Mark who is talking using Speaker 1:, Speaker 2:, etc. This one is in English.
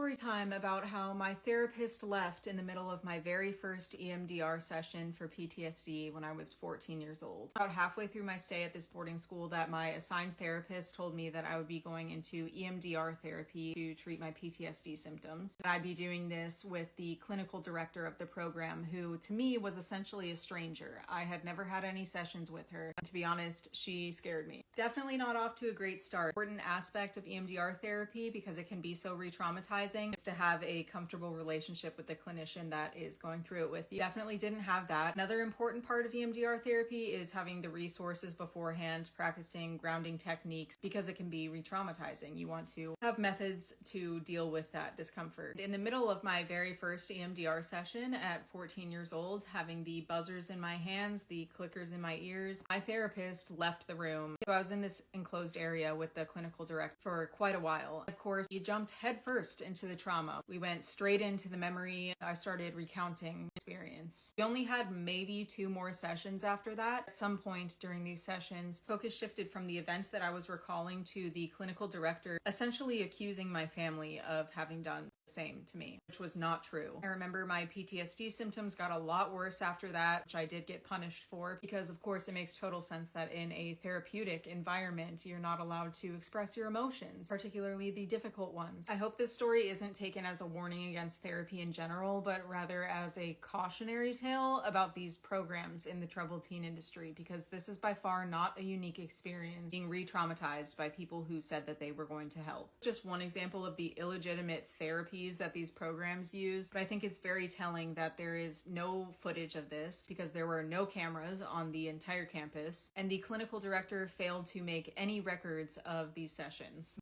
Speaker 1: Story time about how my therapist left in the middle of my very first EMDR session for PTSD when I was 14 years old. About halfway through my stay at this boarding school that my assigned therapist told me that I would be going into EMDR therapy to treat my PTSD symptoms. I'd be doing this with the clinical director of the program, who to me was essentially a stranger. I had never had any sessions with her. And to be honest, she scared me. Definitely not off to a great start. Important aspect of EMDR therapy, because it can be so re-traumatizing, is to have a comfortable relationship with the clinician that is going through it with you. Definitely didn't have that. Another important part of EMDR therapy is having the resources beforehand, practicing grounding techniques, because it can be re-traumatizing. You want to have methods to deal with that discomfort. In the middle of my very first EMDR session at 14 years old, having the buzzers in my hands, the clickers in my ears, my therapist left the room. So I was in this enclosed area with the clinical director for quite a while. Of course, he jumped headfirst into the trauma. We went straight into the memory. I started recounting experience. We only had maybe 2 more sessions after that. At some point during these sessions, focus shifted from the event that I was recalling to the clinical director essentially accusing my family of having done the same to me, which was not true. I remember my PTSD symptoms got a lot worse after that, which I did get punished for, because of course it makes total sense that in a therapeutic environment, you're not allowed to express your emotions, particularly the difficult ones. I hope this story isn't taken as a warning against therapy in general, but rather as a cautionary tale about these programs in the troubled teen industry, because this is by far not a unique experience, being re-traumatized by people who said that they were going to help. Just one example of the illegitimate therapies that these programs use, but I think it's very telling that there is no footage of this because there were no cameras on the entire campus, and the clinical director failed to make any records of these sessions.